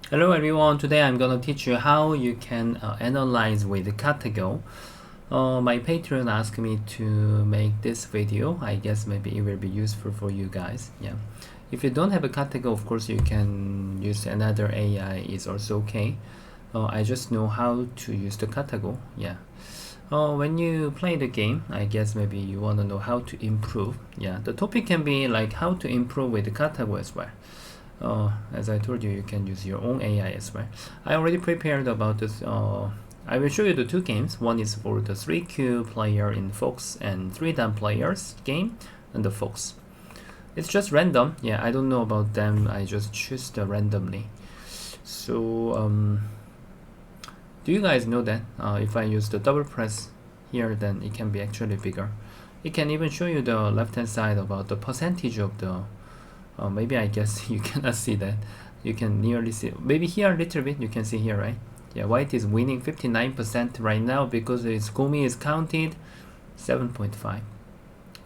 Hello everyone, today I'm gonna teach you how you can analyze with KataGo. My Patreon asked me to make this video. I guess maybe it will be useful for you guys. Yeah. If you don't have a KataGo, of course you can use another AI, is also okay. I just know how to use the KataGo. Yeah. When you play the game, I guess maybe you want to know how to improve. Yeah, the topic can be like how to improve with the KataGo as well. As I told you, you can use your own AI as well. I already prepared about this. I will show you the two games. One is for the 3Q player in Fox and 3-Dan players game and the Fox. It's just random. Yeah, I don't know about them. I just choose the randomly. So, do you guys know that if I use the double press here, then it can be actually bigger. It can even show you the left hand side about the percentage of the maybe I guess you cannot see that. You can nearly see, maybe here a little bit, you can see here, right? Yeah, white is winning 59% right now because its Gomi is counted 7.5.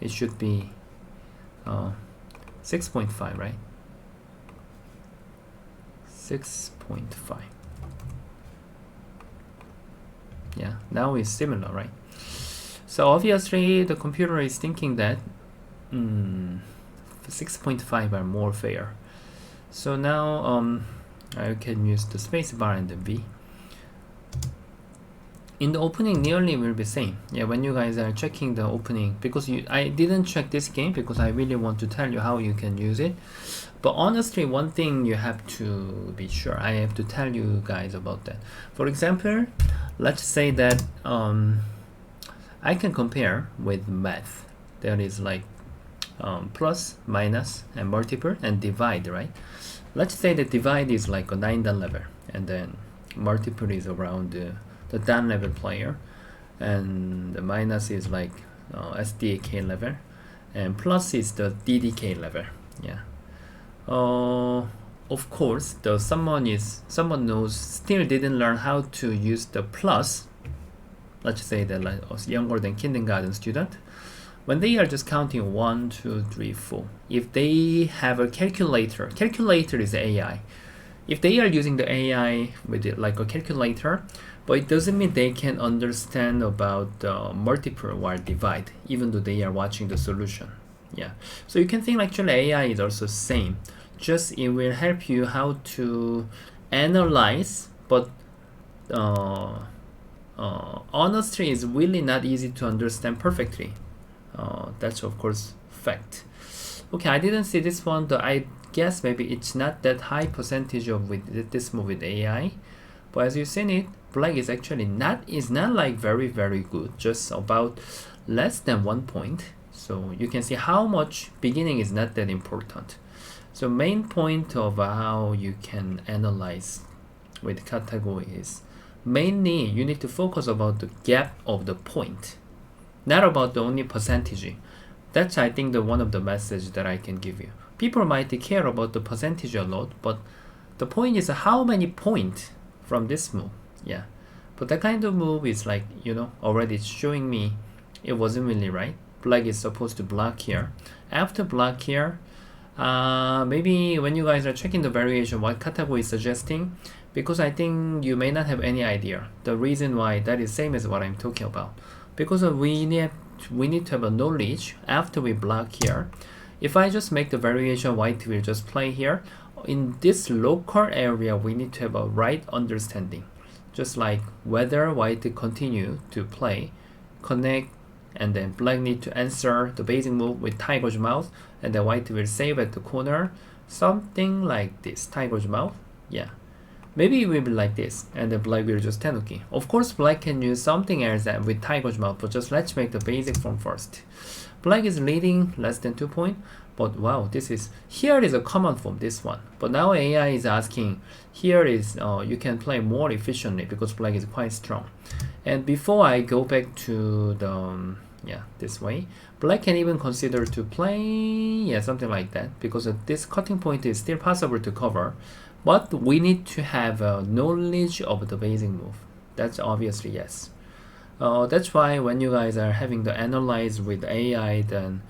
It should be 6.5, right? 6.5. Yeah, now it's similar, right? So obviously the computer is thinking that 6.5 are more fair. So now I can use the spacebar and the V. In the opening, nearly will be same. Yeah, when you guys are checking the opening, because I didn't check this game because I really want to tell you how you can use it. But honestly, one thing you have to be sure, I have to tell you guys about that. For example, let's say that I can compare with math. There is like plus, minus, and multiple, and divide, right? Let's say the divide is like a 9-Dan level, and then multiple is around the Dan level player, and the minus is like SDK level, and plus is the DDK level. Yeah. Of course, the someone knows still didn't learn how to use the plus. Let's say that like younger than kindergarten student. When they are just counting 1, 2, 3, 4, if they have a calculator is AI. If they are using the AI with it like a calculator, but it doesn't mean they can understand about the multiple while divide, even though they are watching the solution. Yeah. So you can think actually AI is also same. Just it will help you how to analyze, but honestly, it's really not easy to understand perfectly. That's of course fact. Okay, I didn't see this one, though I guess maybe it's not that high percentage of with this move with AI, but as you've seen it, black is actually not like very good, just about less than 1 point. So you can see how much beginning is not that important. So main point of how you can analyze with KataGo is mainly you need to focus about the gap of the point, not about the only percentage. That's I think the one of the message that I can give you. People might care about the percentage a lot, but the point is how many points from this move. Yeah, but that kind of move is like, you know, already showing me it wasn't really right. Black is supposed to block here. After block here, maybe when you guys are checking the variation, what KataGo is suggesting, because I think you may not have any idea the reason why that is same as what I'm talking about. Because we need to have a knowledge after we block here. If I just make the variation, white will just play here. In this local area, we need to have a right understanding. Just like whether white continue to play, connect, and then black need to answer the basic move with tiger's mouth, and then white will save at the corner. Something like this, tiger's mouth. Yeah. Maybe it will be like this, and then black will just tenuki. Of course, black can use something else with tiger's mouth, but just let's make the basic form first. Black is leading less than 2 points, but wow, here is a common form, this one. But now AI is asking, here is, you can play more efficiently because black is quite strong. And before I go back to the, this way, black can even consider to play, something like that, because this cutting point is still possible to cover. But we need to have a knowledge of the basic move. That's obviously yes. That's why when you guys are having to analyze with AI, then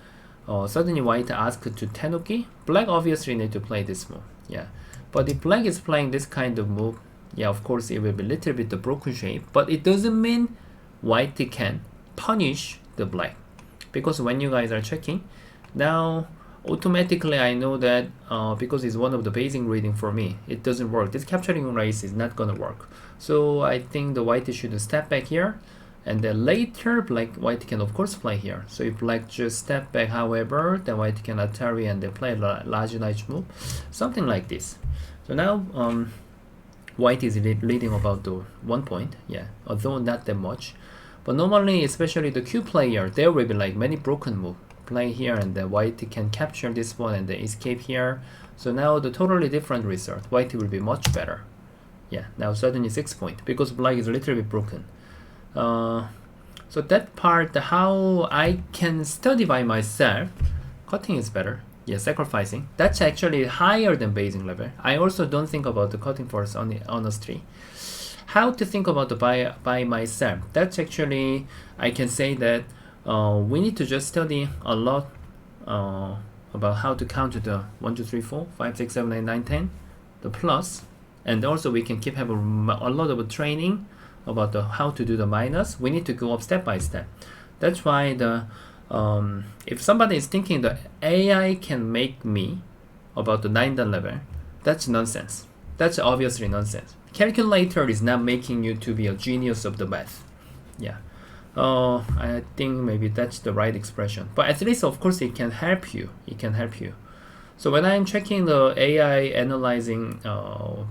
suddenly white asks to tenuki. Black obviously need to play this move. Yeah, But if black is playing this kind of move, yeah, of course it will be a little bit the broken shape, but it doesn't mean white can punish the black, because when you guys are checking now, automatically I know that because it's one of the basic reading for me, it doesn't work. This capturing race is not gonna work. So I think the white should step back here, and then later white can of course play here. So if black just step back, however, then white can Atari and they play a large knight move, something like this. So now white is leading about the 1 point, yeah, although not that much. But normally, especially the Q player, there will be like many broken moves. Play here and the white can capture this one and then escape here. So now the totally different result. White will be much better. Yeah, now suddenly 6 point because black is a little bit broken. So that part, how I can study by myself, cutting is better. Yeah, sacrificing. That's actually higher than basing level. I also don't think about the cutting first on the honestly. How to think about the by myself? That's actually, I can say that we need to just study a lot about how to count the 1, 2, 3, 4, 5, 6, 7, 8, 9, 10, the plus, and also we can keep have a lot of training about how to do the minus. We need to go up step by step. That's why the if somebody is thinking the AI can make me about the 9 dan level, that's nonsense. That's obviously nonsense. Calculator is not making you to be a genius of the math. Yeah. I think maybe that's the right expression. But at least, of course, it can help you. It can help you. So when I'm checking the AI analyzing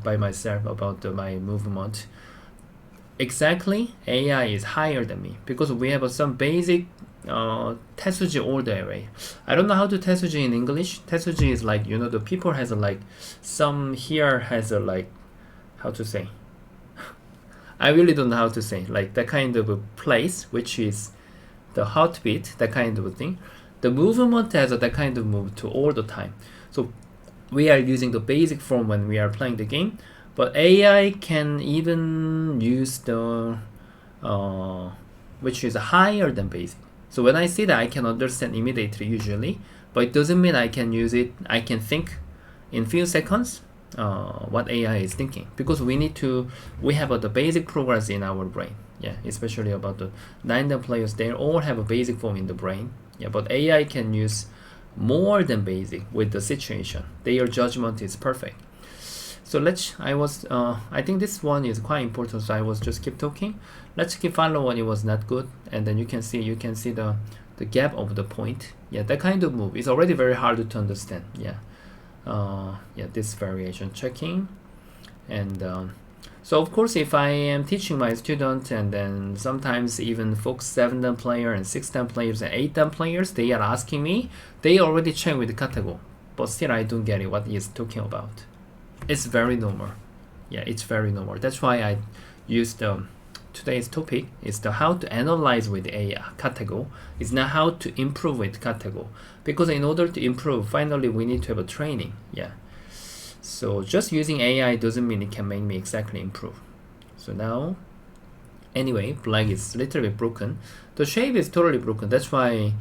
by myself about my movement, exactly AI is higher than me because we have some basic tesuji all the way. I don't know how to tesuji in English. Tesuji is like, you know, the people has a like, some here has a like, how to say? I really don't know how to say, like that kind of a place, which is the heartbeat, that kind of a thing. The movement has that kind of move to all the time. So we are using the basic form when we are playing the game, but AI can even use the, which is higher than basic. So when I see that, I can understand immediately usually, but it doesn't mean I can use it. I can think in few seconds what AI is thinking, because we have the basic progress in our brain. Yeah, especially about the 9 players, they all have a basic form in the brain. Yeah, but AI can use more than basic with the situation. Their judgment is perfect. So I think this one is quite important, so I was just keep talking. Let's keep follow when it was not good, and then you can see the gap of the point. Yeah, that kind of move is already very hard to understand. Yeah. Yeah, this variation checking, and so of course if I am teaching my student, and then sometimes even folks 7 dan player and 6 dan players and 8 dan players, they are asking me, they already check with KataGo, but still I don't get it what he is talking about. It's very normal. Yeah, it's very normal. That's why I used today's topic is the how to analyze with KataGo. It's not how to improve with KataGo, because in order to improve, finally we need to have a training. Yeah, so just using AI doesn't mean it can make me exactly improve. So now, anyway, black is a little bit broken. The shape is totally broken. That's why,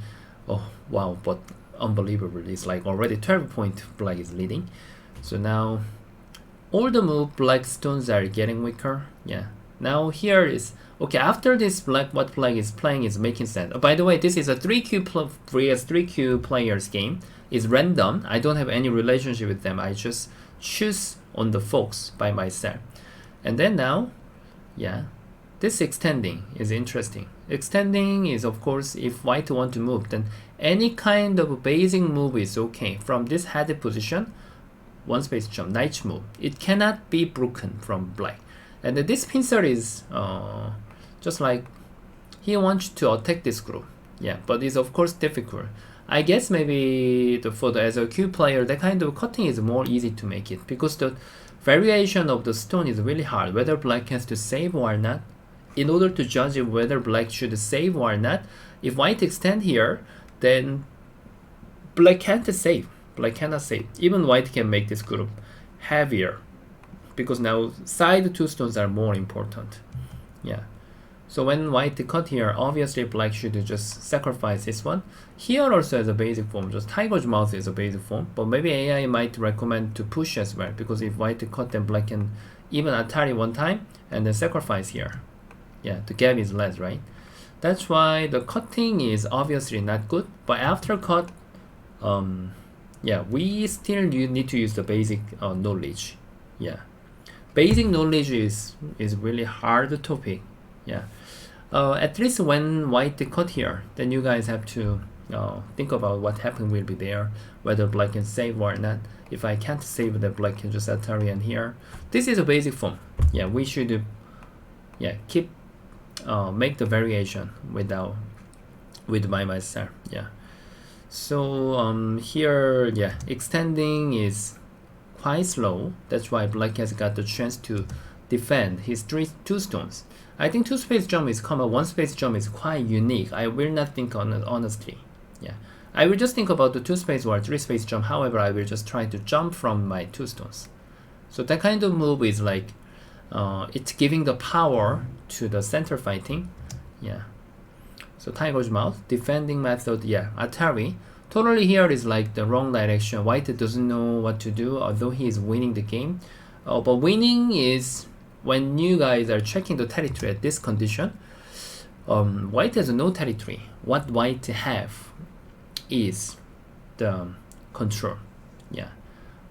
oh wow, but unbelievable, it's like already 12 point black is leading. So now all the move black stones are getting weaker. Yeah, now here is okay. After this, black, what black is playing is making sense. Oh, by the way, this is a 3Q vs 3Q players game. It's random. I don't have any relationship with them. I just choose on the folks by myself. And then now, yeah, this extending is interesting. Extending is, of course, if white want to move, then any kind of basic move is okay. From this headed position, one space jump, knight move, it cannot be broken from black. And this pincer is just like he wants to attack this group. Yeah, but it's of course difficult. I guess maybe as a Q player, that kind of cutting is more easy to make it, because the variation of the stone is really hard, whether black has to save or not. In order to judge whether black should save or not, if white extend here, then black can't save. Black cannot save. Even white can make this group heavier, because now side 2 stones are more important. Yeah. So when white cut here, obviously black should just sacrifice this one. Here also as a basic form, just tiger's mouth is a basic form, but maybe AI might recommend to push as well, because if white cut, then black can even Atari one time and then sacrifice here. Yeah, the gap is less, right? That's why the cutting is obviously not good, but after cut, yeah, we still need to use the basic knowledge. Yeah, basic knowledge is really hard topic. Yeah, at least when white cut here, then you guys have to think about what happened will be there, whether black can save or not. If I can't save, then black can just Atari and here. This is a basic form. Yeah, we should keep make the variation with my myself. Yeah. So here, yeah, extending is quite slow. That's why black has got the chance to defend his two stones. I think two space jump is common. One space jump is quite unique. I will not think on it honestly. Yeah, I will just think about the two space or three space jump. However, I will just try to jump from my two stones. So that kind of move is like it's giving the power to the center fighting. Yeah. So tiger's mouth, defending method, yeah, Atari. Totally here is like the wrong direction. White doesn't know what to do, although he is winning the game. But winning is when you guys are checking the territory at this condition. White has no territory. What white have is the control. Yeah.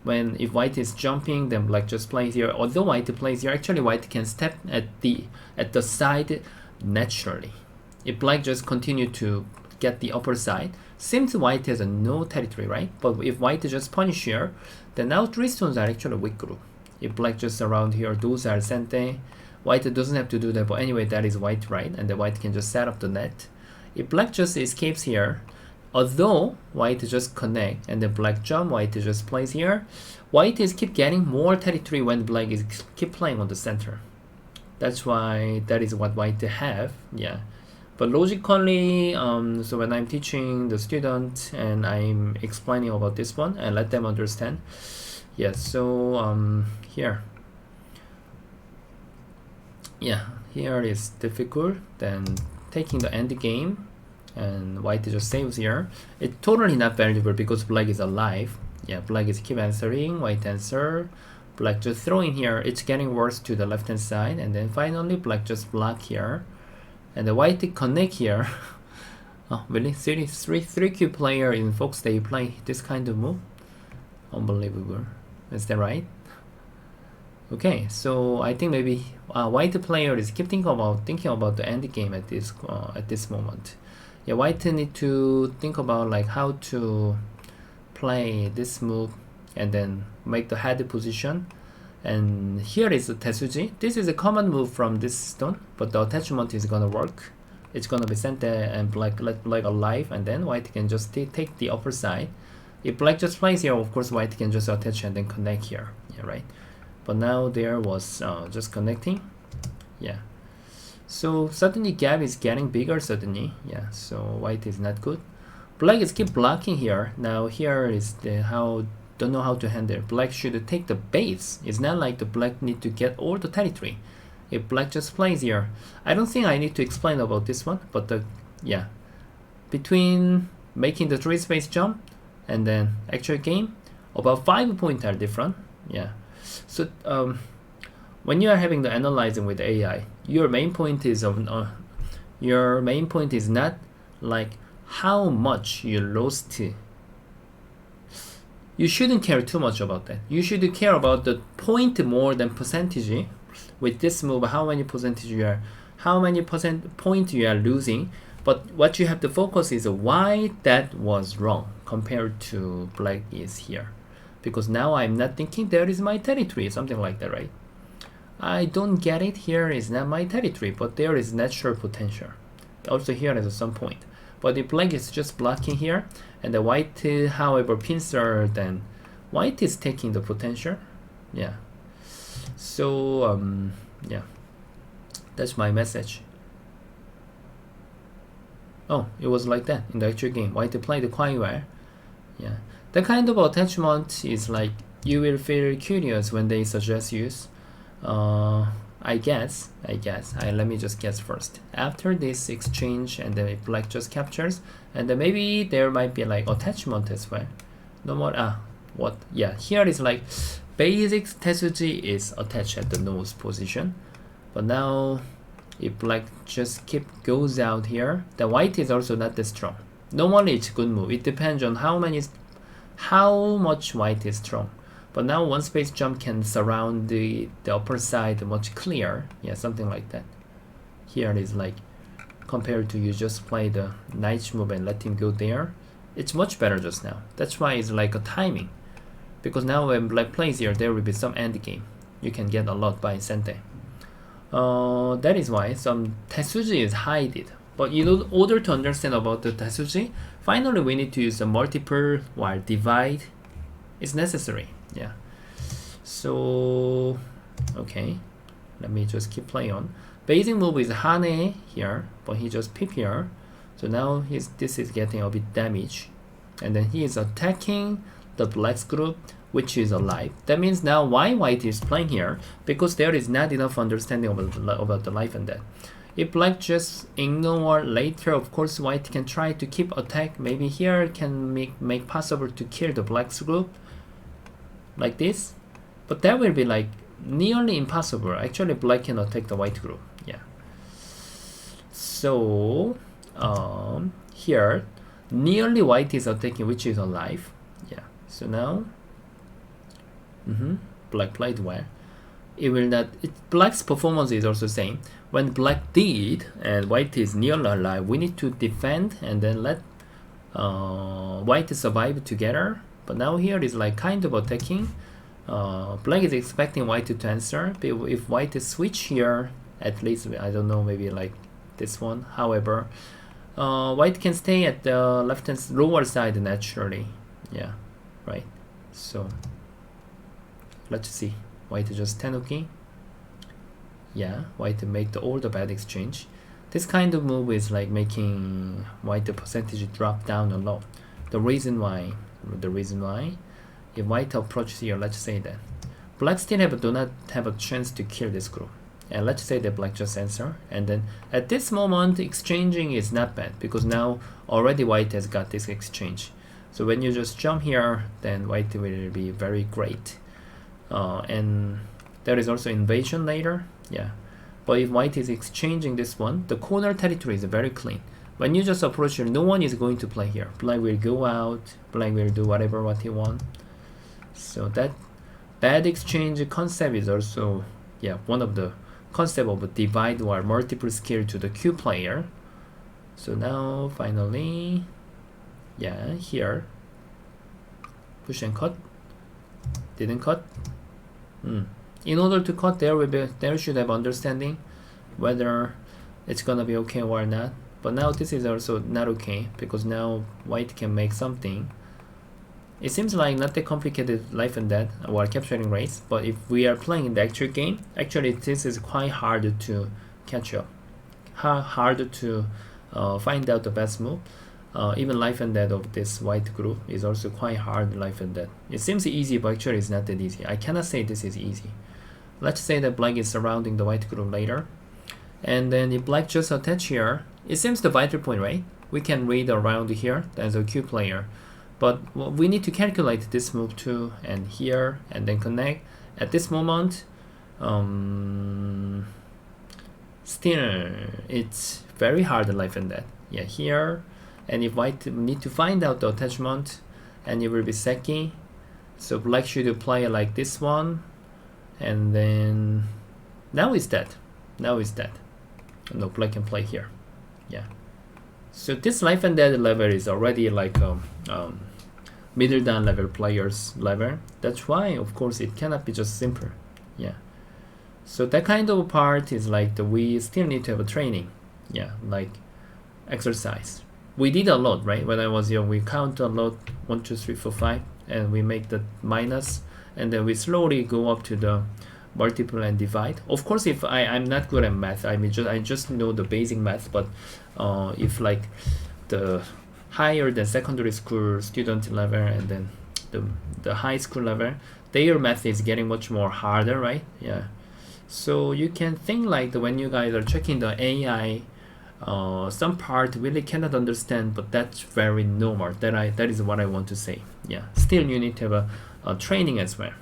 If white is jumping, then black just plays here. Although white plays here, actually white can step at the side naturally. If black just continue to get the upper side, seems white has no territory, right? But if white just punish here, then now three stones are actually weak group. If black just around here, those are sente. White doesn't have to do that, but anyway, that is white, right? And the white can just set up the net. If black just escapes here, although white just connect and then black jump, white just plays here, white is keep getting more territory when black is keep playing on the center. That's why that is what white have. Yeah. But logically, so when I'm teaching the student and I'm explaining about this one and let them understand. Yeah, so here. Yeah, here is difficult. Then taking the end game and white just saves here. It's totally not valuable because black is alive. Yeah, black is keep answering, white answer. Black just throwing here. It's getting worse to the left hand side. And then finally, black just block here. And the white connect here. Oh, really? 3Q player in Fox, they play this kind of move? Unbelievable. Is that right? Okay, so I think maybe white player is keep thinking about the end game at this moment. Yeah, white need to think about like how to play this move and then make the head position. And here is the Tetsuji. This is a common move from this stone, but the attachment is gonna work. It's gonna be sent there and black let black alive, and then white can just take the upper side. If black just plays here, of course white can just attach and then connect here. Yeah, right. But now there was just connecting. Yeah. So suddenly gap is getting bigger suddenly. Yeah. So white is not good. Black is keep blocking here. Now here is the don't know how to handle. Black should take the base. It's not like the black need to get all the territory. If black just plays here, I don't think I need to explain about this one, but between making the 3 space jump and then actual game, about 5 points are different. Yeah. So when you are having the analyzing with AI, your main point is not like how much you lost. You shouldn't care too much about that. You should care about the point more than percentage. With this move, how many point you are losing. But what you have to focus is why that was wrong compared to black is here. Because now I'm not thinking there is my territory, something like that, right? I don't get it. Here is not my territory, but there is natural potential. Also here is some point. But if black is just blocking here, and the white, however, pincer, then white is taking the potential. Yeah. So, yeah. That's my message. Oh, it was like that in the actual game. White played quite well. Yeah. The kind of attachment is like you will feel curious when they suggest use. I guess, let me just guess first. After this exchange, and then if black just captures, and then maybe there might be like attachment as well. No more, what? Yeah, here is like basic tesuji is attached at the nose position. But now, if black just goes out here, the white is also not that strong. Normally it's good move. It depends on how much white is strong. But now one space jump can surround the upper side much clear. Yeah, something like that. Here it is like, compared to you just play the knight move and let him go there. It's much better just now. That's why it's like a timing. Because now when black plays here, there will be some end game. You can get a lot by sente. That is why some tesuji is hidden. But in order to understand about the tesuji, finally we need to use a multiple while divide is necessary. Yeah. So, okay. Let me just keep playing on. Basic move is hane here, but he just peep here. So now this is getting a bit damage. And then he is attacking the black's group, which is alive. That means now why white is playing here, because there is not enough understanding about the life and death. If black just ignore later, of course white can try to keep attack. Maybe here can make possible to kill the black's group like this, but that will be like nearly impossible. Actually black can attack the white group. Yeah. So here nearly white is attacking, which is alive. Yeah. So now black played well. It will not. Black's performance is also same. When black did and white is nearly alive, we need to defend and then let white survive together. But now here is like kind of attacking. Black is expecting white to answer. But if white is switch here, at least I don't know, maybe like this one. However, white can stay at the left hand lower side naturally. Yeah, right. So let's see. White just tenuki. Yeah, white make all the bad exchange. This kind of move is like making white the percentage drop down a lot. The reason why, if white approaches here, let's say that black still do not have a chance to kill this group. And let's say that black just answer. And then at this moment, exchanging is not bad, because now already white has got this exchange. So when you just jump here, then white will be very great. And there is also invasion later. Yeah, but if white is exchanging this one, the corner territory is very clean. When you just approach here, no one is going to play here. Black will go out, black will do what he wants. So that bad exchange concept is also, yeah, one of the concept of a divide or multiple skill to the Q player. So now finally, yeah, here push and cut, didn't cut. In order to cut, there should have understanding whether it's gonna be okay or not. But now this is also not okay, because now white can make something. It seems like not that complicated life and death or capturing race, but if we are playing in the actual game, actually this is quite hard to catch up, hard to find out the best move. Even life and death of this white group is also quite hard life and death. It seems easy, but actually it's not that easy. I cannot say this is easy. Let's say that black is surrounding the white group later. And then if black just attach here, it seems the vital point, right? We can read around here as a Q player. But we need to calculate this move too, and here, and then connect. At this moment, still, it's very hard life and death. Yeah, here. And if white need to find out the attachment, and it will be seki. So black should play like this one, and then now is dead. Now is dead. No, black can play here. Yeah. So this life and death level is already like middle down level players level. That's why, of course, it cannot be just simple. Yeah. So that kind of part is like we still need to have a training. Yeah, like exercise. We did a lot, right? When I was young, we count a lot, 1, 2, 3, 4, 5, and we make the minus, and then we slowly go up to the multiple and divide. Of course, if I'm not good at math, I just know the basic math, but if like the higher than secondary school student level and then the high school level, their math is getting much more harder, right? Yeah. So you can think like when you guys are checking the AI, some part really cannot understand, but that's very normal. That is what I want to say. Yeah, still you need to have a training as well.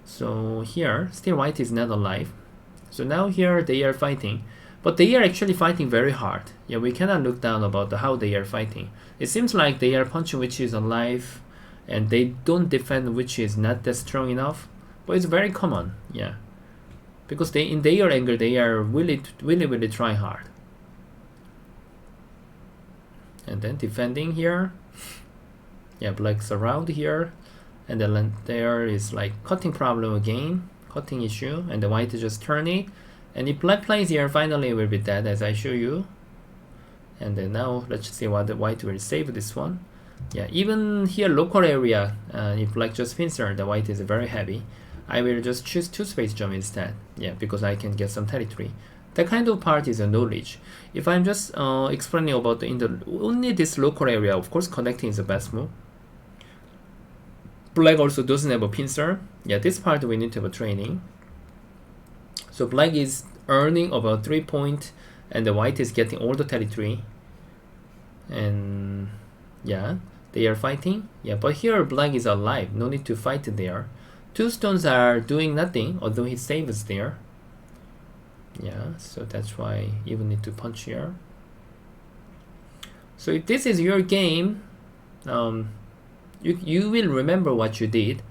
So here still white is not alive. So now here they are fighting, but they are actually fighting very hard. Yeah, we cannot look down about how they are fighting. It seems like they are punching which is alive, and they don't defend which is not that strong enough. But it's very common. Yeah, because they in their anger they are really trying hard. And then defending here. Yeah, black's around here, and then there is like cutting problem again, cutting issue, and the white just turn it, and if black plays here, finally it will be dead as I show you. And then now let's see what the white will save this one. Yeah, even here local area, if black just pincer, the white is very heavy. I will just choose 2 space jump instead. Yeah, because I can get some territory. That kind of part is a knowledge. If I'm just explaining about only this local area, of course connecting is the best move. Black also doesn't have a pincer. Yeah, this part we need to have a training. So black is earning about 3 points, and the white is getting all the territory. And yeah, they are fighting. Yeah, but here black is alive. No need to fight there. 2 stones are doing nothing, although he saves there. Yeah, so that's why you will need to punch here. So if this is your game, you will remember what you did.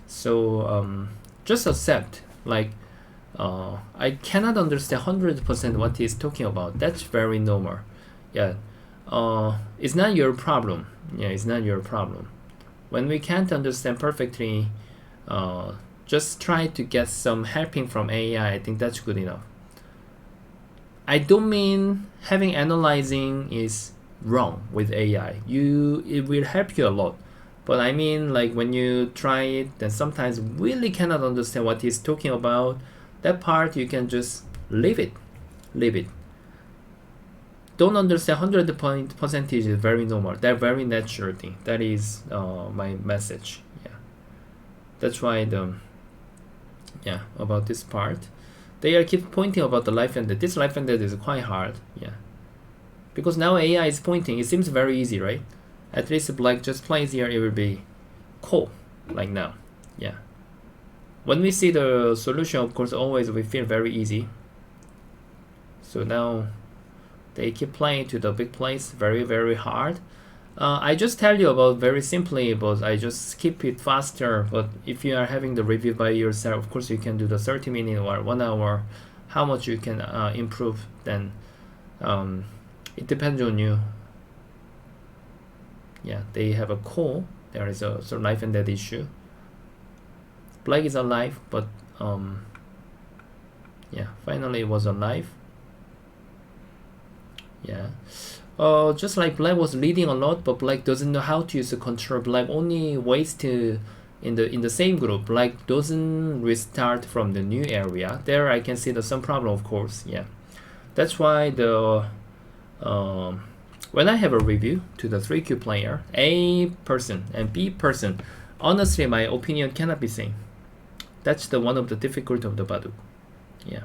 So just accept, like I cannot understand 100% what he's talking about. That's very normal. Yeah, it's not your problem. Yeah, it's not your problem. When we can't understand perfectly, just try to get some helping from AI. I think that's good enough. I don't mean having analyzing is wrong with AI. It will help you a lot. But I mean, like when you try it, then sometimes really cannot understand what he's talking about. That part you can just leave it. Don't understand 100% is very normal. They're very natural thing. That is my message. Yeah, that's why about this part. They are keep pointing about the life and death. This life and death is quite hard. Yeah, because now AI is pointing. It seems very easy, right? At least black just plays here, it will be cool, like now. Yeah. When we see the solution, of course, always we feel very easy. So now they keep playing to the big place, very hard. I just tell you about very simply, but I just skip it faster. But if you are having the review by yourself, of course you can do the 30 minutes or 1 hour. How much you can improve, then it depends on you. Yeah, they have a call. There is a sort of life and death issue. Black is alive, but yeah, finally it was alive. Yeah. Just like black was leading a lot, but black doesn't know how to use the control. Black only waits to in the same group. Black doesn't restart from the new area. There I can see there's some problem, of course. Yeah, that's why the when I have a review to the 3Q player, A person and B person, honestly my opinion cannot be same. That's the one of the difficulty of the Baduk. Yeah.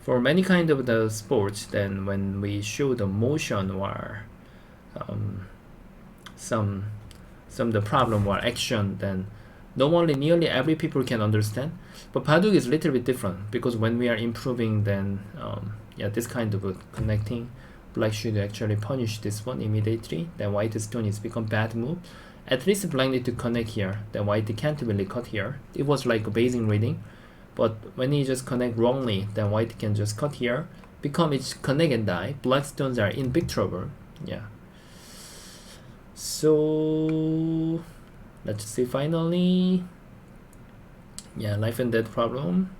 For many kind of the sports, then when we show the motion or some the problem or action, then normally nearly every people can understand. But Baduk is a little bit different, because when we are improving, then yeah, this kind of connecting, black should actually punish this one immediately. Then white stone is become bad move. At least black need to connect here. Then white can't really cut here. It was like a basing reading. But when he just connect wrongly, then white can just cut here, become it's connect and die. Black stones are in big trouble. Yeah. So let's see finally. Yeah, life and death problem.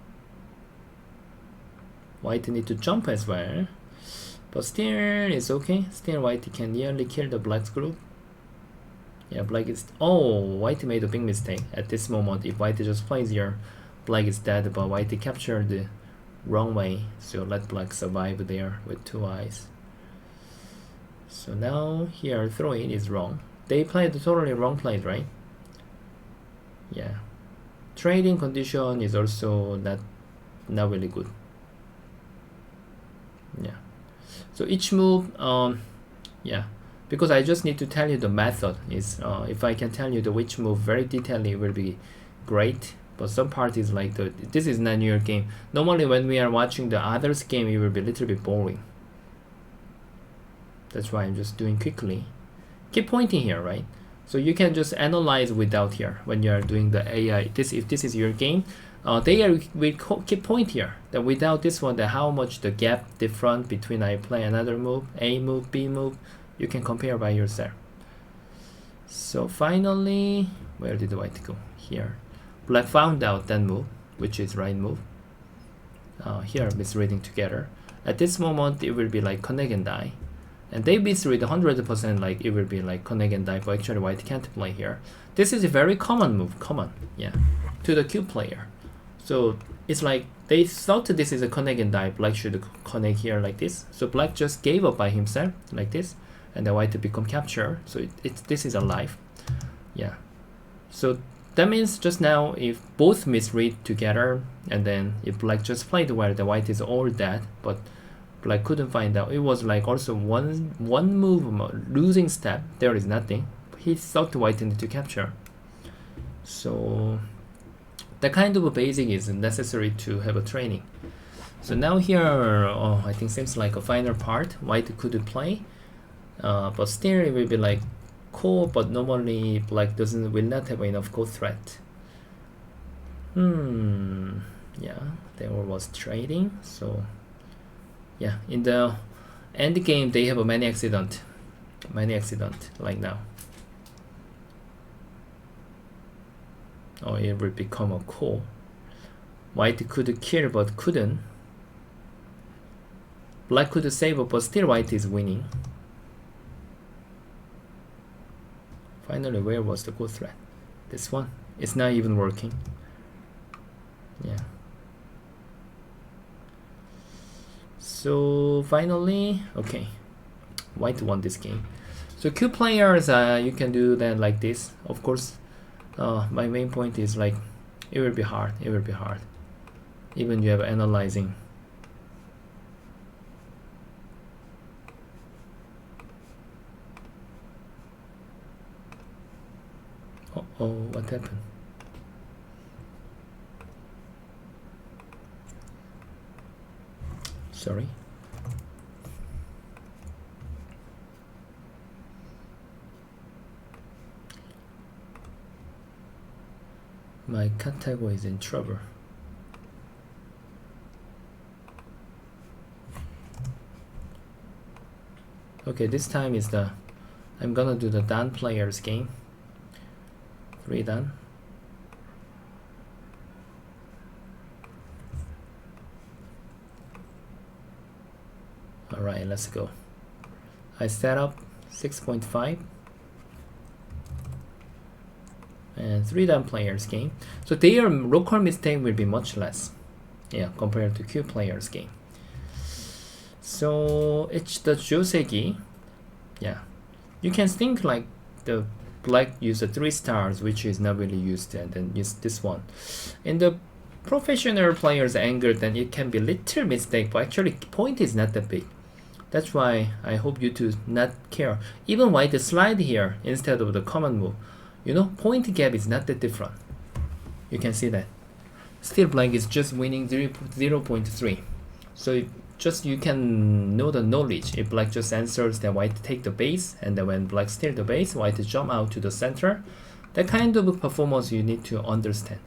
White need to jump as well. But still it's okay. Still white can nearly kill the black's group. Yeah, black is white made a big mistake at this moment. If white just plays here, black is dead, but white captured the wrong way, so let black survive there with 2 eyes. So now here throwing is wrong. They played the totally wrong play, right? Yeah, Trading condition is also not really good. Yeah. So each move, yeah, because I just need to tell you the method is, if I can tell you the which move very detailedly, it will be great. But some part is like this is not your game. Normally when we are watching the others game, it will be a little bit boring. That's why I'm just doing quickly. Keep pointing here, right? So you can just analyze without here when you are doing the AI. If this is your game, we keep point here that without this one, that how much the gap different between I play another move, A move, B move, you can compare by yourself. So finally, where did the white go? Here. Black found out that move, which is right move. Here misreading together. At this moment, it will be like connect and die. And they misread 100%, like it will be like connect and die, but actually white can't play here. This is a very common move, yeah, to the cube player. So it's like they thought this is a connect and die, black should connect here like this. So black just gave up by himself like this, and the white to become capture. So this is alive, yeah. So that means just now if both misread together, and then if black just played where the white is all dead, but black couldn't find out, it was like also one move losing step, there is nothing. He thought white needed to capture. So that kind of a basic is necessary to have a training. So now here, I think seems like a final part. White could play, but still it will be like core, but normally black will not have enough core threat. Yeah, there was trading. So yeah, in the end game they have a many accident like now. It will become a core. White could kill but couldn't. Black could save, but still white is winning. Finally, where was the good threat? This one. It's not even working. Yeah. So finally, okay, white won this game. So cube players, you can do that like this. Of course, my main point is like it will be hard. Even you have analyzing. Oh, what happened? Sorry. My KataGo is in trouble. Okay, this time is I'm gonna do the done players game. 3 done. Alright, let's go. I set up 6.5 and 3 done players game. So their local mistake will be much less, yeah, compared to cube players game. So it's the Joseki, yeah. You can think like the black use the 3 stars, which is not really used, and then use this one. In the professional player's angle, then it can be little mistake, but actually point is not that big. That's why I hope you to not care. Even white slide here instead of the common move, you know, point gap is not that different. You can see that. Still black is just winning 0.3. So just you can know the knowledge. If black just answers that white take the base, and then when black steal the base, white jump out to the center. That kind of performance you need to understand.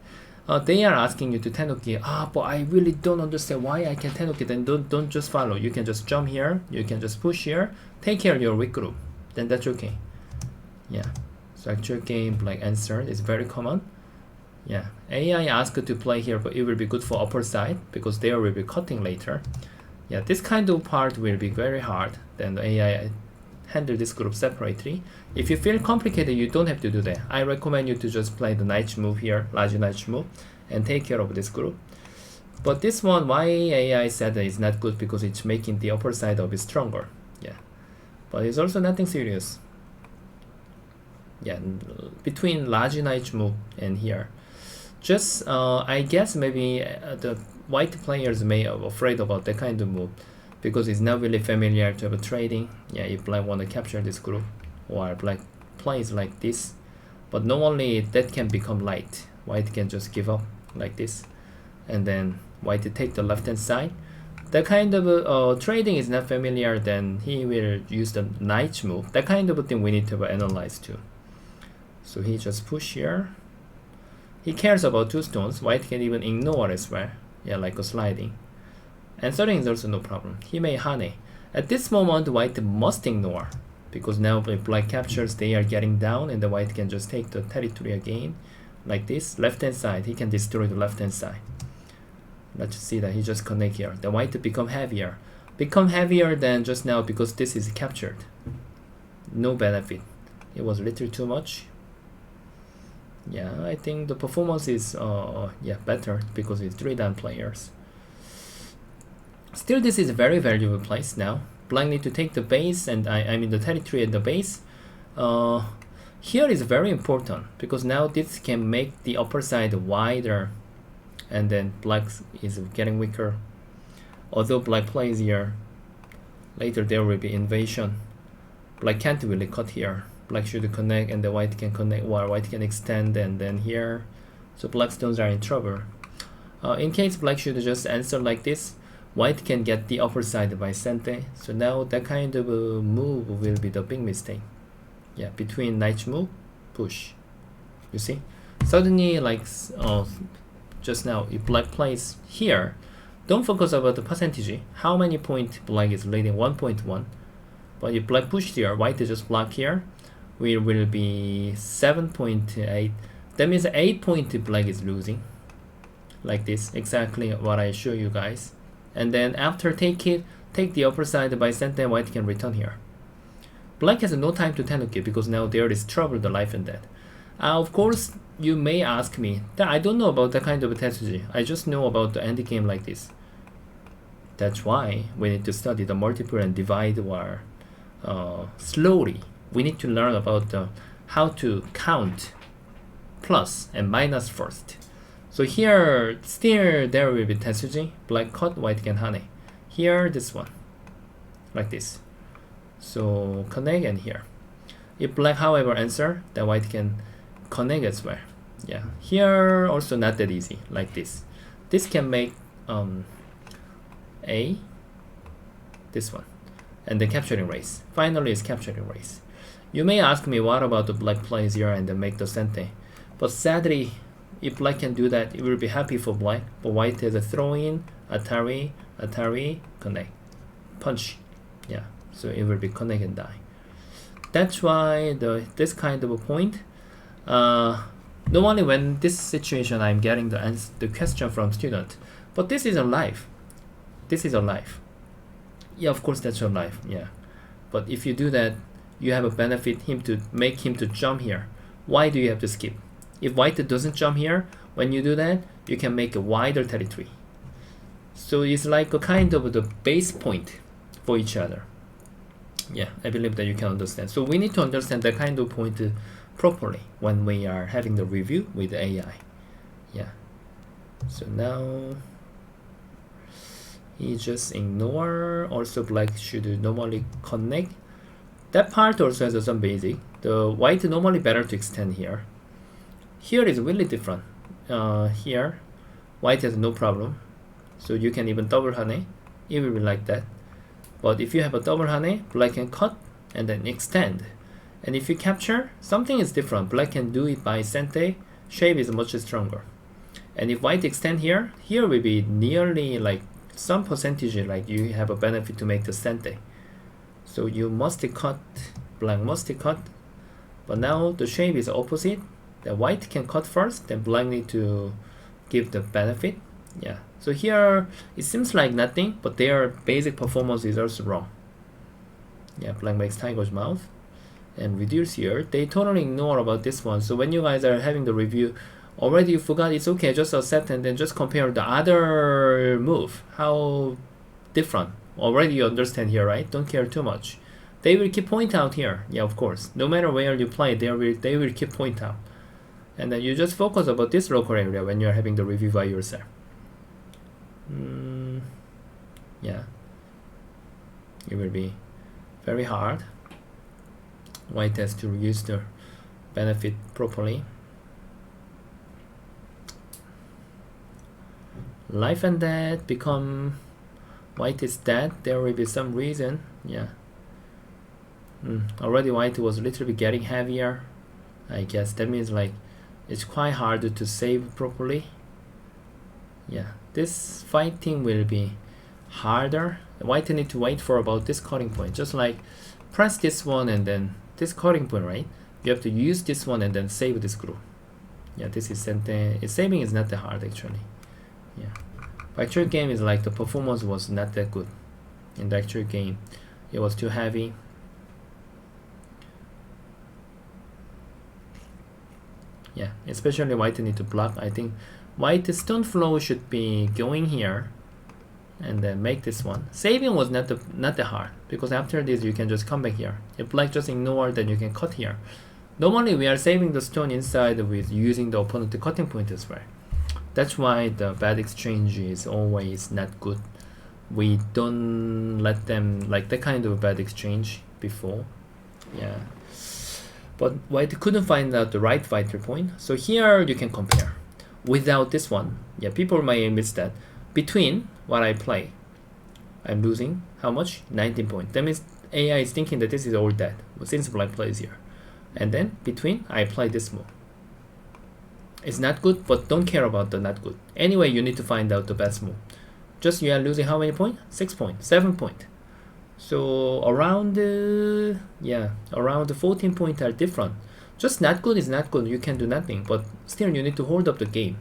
They are asking you to tenuki. But I really don't understand why I can tenuki. Then don't just follow. You can just jump here. You can just push here. Take care of your weak group. Then that's okay. Yeah. So actual game black answer is very common. Yeah. AI asked to play here, but it will be good for upper side because they will be cutting later. Yeah. This kind of part will be very hard. Then the AI handle this group separately. If you feel complicated, you don't have to do that. I recommend you to just play the knight move here, large knight move, and take care of this group. But this one, why AI said that it's not good, because it's making the upper side of it stronger. Yeah, but it's also nothing serious. Yeah, between large knight move and here, Just I guess maybe the white players may be afraid about that kind of move because it's not really familiar to have a trading. Yeah, if black want to capture this group or black plays like this, but normally that can become light. White can just give up like this, and then white to take the left hand side. That kind of trading is not familiar, then he will use the knight move. That kind of thing we need to analyze too. So he just push here. He cares about two stones. White can even ignore as well. Yeah, like a sliding. Answering is also no problem. He may hane. At this moment, white must ignore, because now if black captures, they are getting down, and the white can just take the territory again, like this. Left hand side, he can destroy the left hand side. Let's see that he just connect here. The white become heavier than just now because this is captured. No benefit. It was a little too much. Yeah, I think the performance is better because it's 3 down players. Still, this is a very valuable place now. Black need to take the base, and I mean the territory at the base. Here is very important because now this can make the upper side wider, and then black is getting weaker. Although black plays here, later there will be invasion. Black can't really cut here. Black should connect, and the white can connect, while white can extend, and then here. So black stones are in trouble. In case black should just answer like this, white can get the upper side by sente. So now that kind of a move will be the big mistake. Yeah, between knight move, push. You see? Suddenly, like just now, if black plays here, don't focus about the percentage. How many points black is leading? 1.1. But if black pushed here, white is just block here, we will be 7.8. That means 8 points black is losing. Like this, exactly what I show you guys. And then after take the upper side by center, white can return here. Black has no time to tenuki because now there is trouble, the life and death. Of course, you may ask me that I don't know about that kind of strategy. I just know about the end game like this. That's why we need to study the multiple and divide or slowly. We need to learn about how to count plus and minus first. So here, still there will be tetsuji, black cut, white can hane. Here, this one, like this. So connect and here. If black, however, answer, then white can connect as well. Yeah, here also not that easy, like this. This can make A, this one, and the capturing race. Finally, is capturing race. You may ask me, what about the black plays here and then make the sente? But sadly, if black can do that, it will be happy for black. But white has a throw in, atari, connect, punch. Yeah, so it will be connect and die. That's why this kind of a point. Normally when this situation, I'm getting the question from student. But this is a life. This is a life. Yeah, of course that's your life. Yeah, but if you do that, you have a benefit to make him to jump here. Why do you have to skip? If white doesn't jump here, when you do that, you can make a wider territory. So it's like a kind of the base point for each other. Yeah, I believe that you can understand. So we need to understand that kind of point properly when we are having the review with AI. Yeah. So now he just ignore. Also black should normally connect. That part also has some basic. The white normally better to extend here. Here is really different. Here, white has no problem. So you can even double hane. It will be like that. But if you have a double hane, black can cut and then extend. And if you capture, something is different. Black can do it by sente. Shape is much stronger. And if white extend here will be nearly like some percentage, like you have a benefit to make the sente. So you must cut, black must cut. But now the shape is opposite. The white can cut first, then black need to give the benefit. Yeah. So here it seems like nothing, but their basic performance is also wrong. Yeah, black makes tiger's mouth and reduce here. They totally ignore about this one. So when you guys are having the review, already you forgot, it's okay, just accept and then just compare the other move. How different. Already you understand here, right? Don't care too much. They will keep point out here. Yeah, of course. No matter where you play, they will keep point out. and then you just focus about this local area when you're having the review by yourself. Yeah, it will be very hard. White has to use the benefit properly. Life and death become white is dead. There will be some reason. Yeah. Already white was a little bit getting heavier. I guess that means like it's quite hard to save properly. Yeah, this fighting will be harder. White need to wait for about this cutting point. Just like press this one and then this cutting point, right? You have to use this one and then save this group. Yeah, this is something. Saving is not that hard actually. Yeah, but actual game is like the performance was not that good. In the actual game, it was too heavy. Yeah, especially white need to block. I think white stone flow should be going here and then make this one. Saving was not that hard, because after this you can just come back here. If black just ignore, then you can cut here. Normally we are saving the stone inside with using the opponent cutting point as well. That's why the bad exchange is always not good. We don't let them like that kind of bad exchange before. Yeah, but white couldn't find out the right fighter point. So here you can compare. Without this one, yeah, people might miss that. Between what I play, I'm losing how much? 19 points. That means AI is thinking that this is all dead since black plays here. And then between, I apply this move. It's not good, but don't care about the not good. Anyway, you need to find out the best move. Just you are losing how many points? 6 points, 7 points. So around around 14 points are different. Just not good is not good. You can do nothing, but still you need to hold up the game.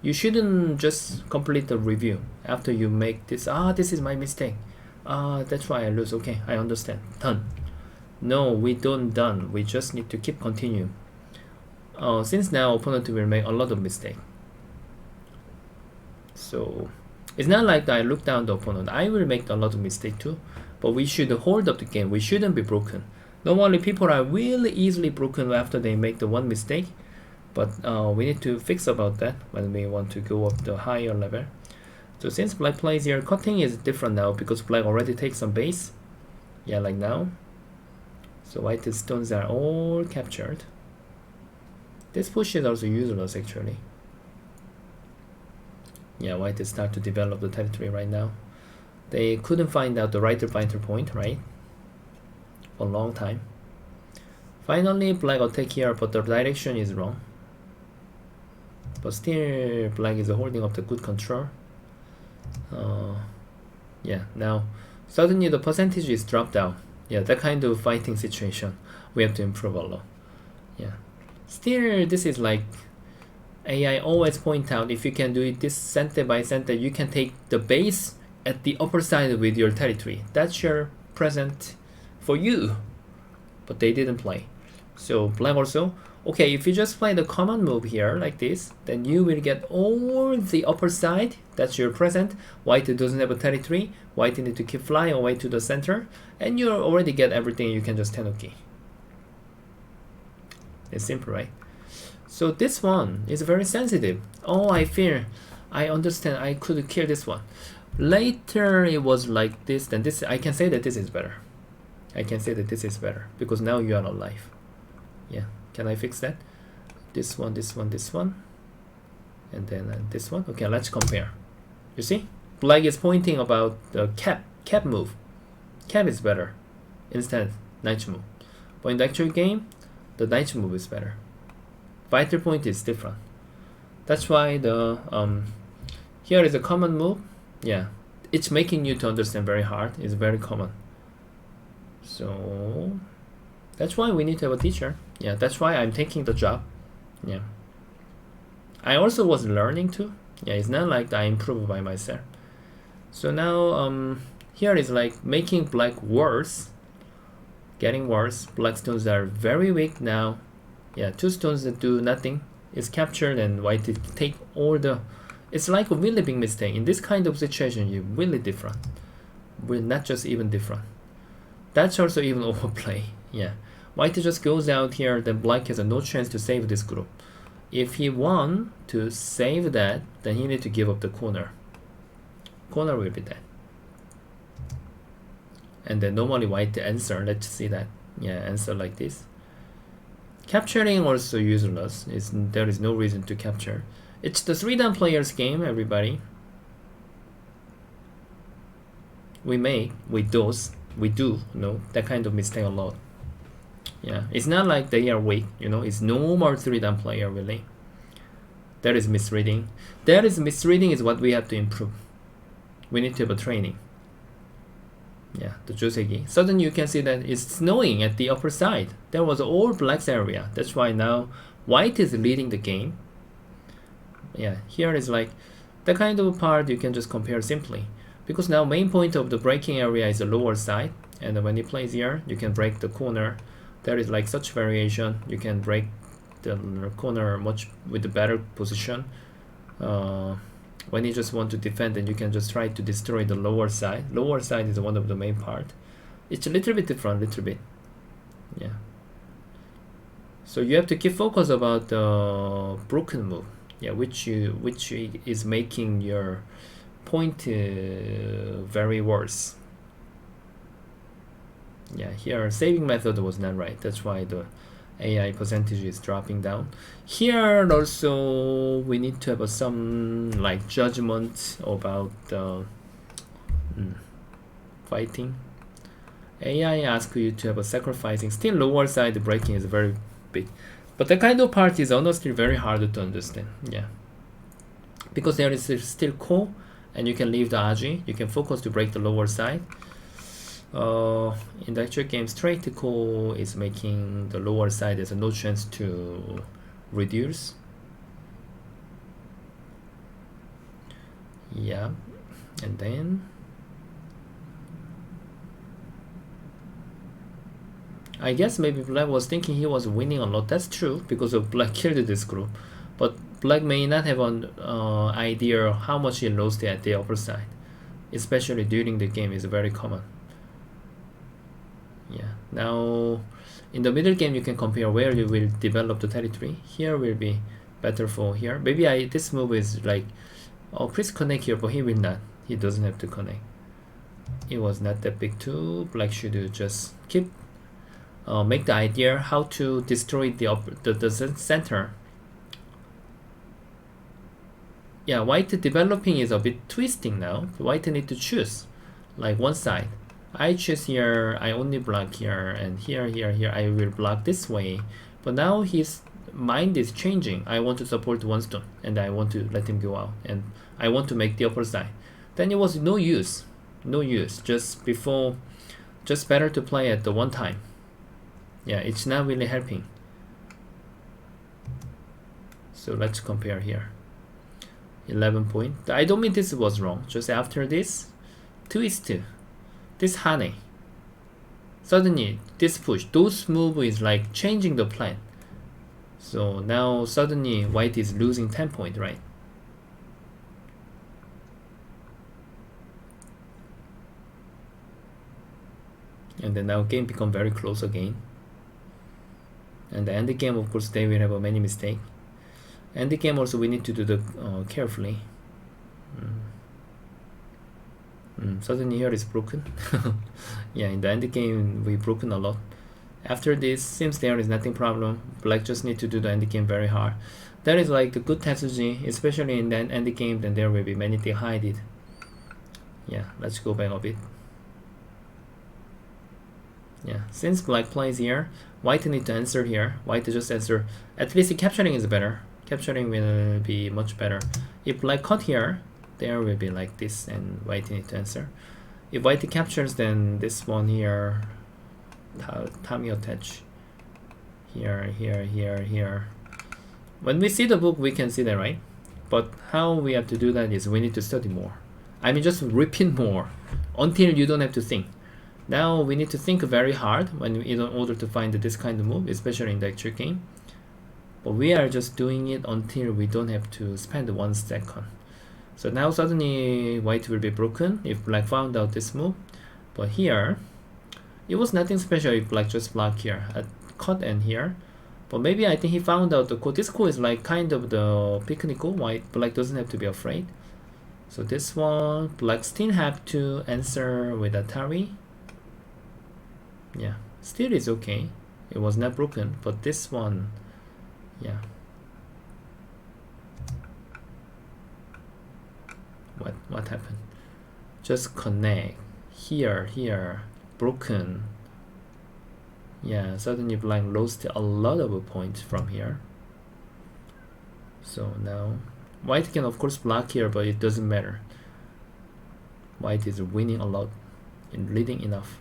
You shouldn't just complete the review after you make this. This is my mistake. That's why I lose. Okay, I understand. Done. No, we don't done. We just need to keep continue. Since now opponent will make a lot of mistake. So it's not like I look down the opponent. I will make a lot of mistake too. But we should hold up the game. We shouldn't be broken. Normally people are really easily broken after they make the one mistake. But we need to fix about that when we want to go up the higher level. So since black plays here, cutting is different now because black already takes some base. Yeah, like now. So white stones are all captured. This push is also useless actually. Yeah, white start to develop the territory right now. They couldn't find out the right fighter point, right? For a long time. Finally, black attack here, but the direction is wrong. But still, black is holding up the good control. Yeah, now suddenly the percentage is dropped down. Yeah, that kind of fighting situation we have to improve a lot. Yeah, still this is like AI always point out, if you can do it this center by center, you can take the base at the upper side with your territory. That's your present for you. But they didn't play. So black also, okay, if you just play the common move here like this, then you will get all the upper side. That's your present. White doesn't have a territory. White need to keep flying away to the center, and you already get everything. You can just tenuki. It's simple, right? So this one is very sensitive. I understand. I could kill this one. Later it was like this. Then this, I can say that this is better. I can say that this is better because now you are alive. Yeah. Can I fix that? This one, this one, this one, and then this one. Okay, let's compare. You see, black is pointing about the cap move. Cap is better instead knight move. But in the actual game, the knight move is better. Fighter point is different. That's why the here is a common move. Yeah, it's making you to understand very hard. It's very common. So that's why we need to have a teacher. Yeah, that's why I'm taking the job. Yeah. I also was learning too. Yeah, it's not like I improved by myself. So now here is like making black worse. Getting worse. Black stones are very weak now. Yeah, two stones that do nothing is captured and white take all the. It's like a really big mistake. In this kind of situation, you're really different. We're not just even different. That's also even overplay. Yeah. White just goes out here, then black has no chance to save this group. If he want to save that, then he need to give up the corner. Corner will be dead. And then normally white answer, let's see that. Yeah, answer like this. Capturing also useless. There is no reason to capture. It's the 3-down players game, everybody. We do, that kind of mistake a lot. Yeah, it's not like they are weak, it's normal 3-down player really. That is misreading. Misreading is what we have to improve. We need to have a training. Yeah, the joseki. Suddenly you can see that it's snowing at the upper side. There was all black's area. That's why now white is leading the game. Yeah, here is like the kind of part you can just compare simply. Because now main point of the breaking area is the lower side. And when you place here, you can break the corner. There is like such variation. You can break the corner much with a better position. When you just want to defend, then you can just try to destroy the lower side. Lower side is one of the main part. It's a little bit different, yeah. So you have to keep focus about the broken move, yeah, which is making your point very worse. Yeah, here saving method was not right. That's why the AI percentage is dropping down. Here also we need to have some like judgment about fighting. AI asks you to have a sacrificing. Still lower side breaking is very big, but the kind of part is honestly very hard to understand. Yeah, because there is still core, and you can leave the aji. You can focus to break the lower side. In the actual game, straight core is making the lower side has no chance to reduce. Yeah, and then I guess maybe black was thinking he was winning a lot. That's true because of black killed this group, but black may not have an idea how much he lost at the upper side, especially during the game is very common. Yeah, now in the middle game you can compare where you will develop the territory. Here will be better for here. Maybe this move is like, oh, Chris connect here, but he will not. He doesn't have to connect. It was not that big too. Black should just keep make the idea how to destroy the center. Yeah, white developing is a bit twisting now. White need to choose like one side. I choose here, I only block here, and here, I will block this way. But now his mind is changing. I want to support one stone, and I want to let him go out, and I want to make the upper side. Then it was no use. Just better to play at the one time. Yeah, it's not really helping. So let's compare here. 11 point. I don't mean this was wrong. Just after this, twist. This Hane. Suddenly, this push, those move is like changing the plan. So now suddenly white is losing 10 point, right? And then now game become very close again. And the end game, of course, they will have many mistakes. End game also we need to do the carefully. Suddenly here is broken. Yeah, in the end game we broken a lot. After this, seems there is nothing problem. Black just need to do the end game very hard. That is like the good Tetsuji, especially in the end game. Then there will be many things hidden. Yeah, let's go back a bit. Yeah, since black plays here, white need to answer here. White just answer. At least capturing is better. Capturing will be much better. If black cut here, there will be like this, and white need to answer. If white captures, then this one here, Tami attach. Here. When we see the book, we can see that, right? But how we have to do that is we need to study more. I mean, just repeat more until you don't have to think. Now we need to think very hard in order to find this kind of move, especially in the actual game. But we are just doing it until we don't have to spend 1 second. So now suddenly white will be broken if black found out this move. But here, it was nothing special if black just blocked here. At cut and here, But maybe I think he found out the code. This code is like kind of the picnic code. White black doesn't have to be afraid. So this one, black still have to answer with Atari. Yeah, still is okay. It was not broken, but this one, yeah. What happened? Just connect here, broken. Yeah, suddenly black lost a lot of points from here. So now white can of course block here, but it doesn't matter. White is winning a lot and leading enough.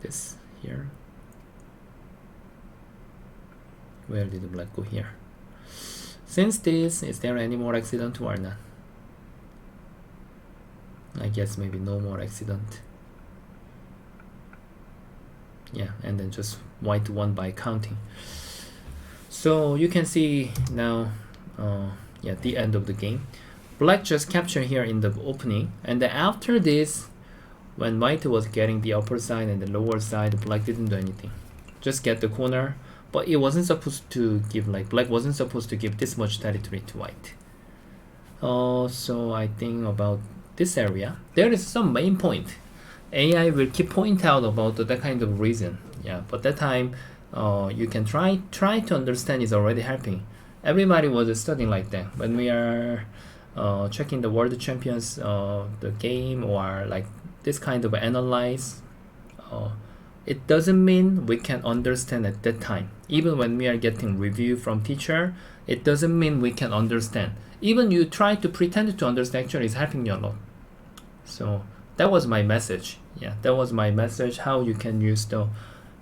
This here. Where did the black go here? Since this, is there any more accident or not? I guess maybe no more accident. Yeah, and then just white won by counting. So you can see now, yeah, the end of the game. Black just captured here in the opening, and then after this, when white was getting the upper side and the lower side, black didn't do anything. Just get the corner, but it wasn't supposed to give, like, black wasn't supposed to give this much territory to white. So I think about this area, there is some main point. AI will keep point out about that kind of reason. Yeah, but that time you can try to understand is already helping. Everybody was studying like that. When we are checking the world champions the game, or like this kind of analyze, it doesn't mean we can understand at that time. Even when we are getting review from teacher, it doesn't mean we can understand. Even you try to pretend to understand, actually is helping you a lot. So that was my message. Yeah, that was my message, how you can use the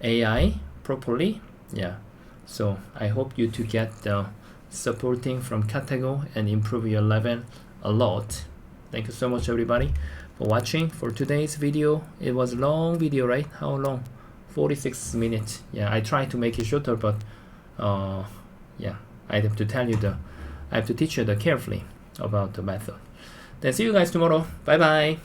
AI properly. Yeah, so I hope you to get the supporting from KataGo and improve your level a lot. Thank you so much everybody for watching for today's video. It was a long video, right? How long? 46 minutes. Yeah, I tried to make it shorter, but yeah, I have to tell you I have to teach you carefully about the method. Then see you guys tomorrow. Bye bye.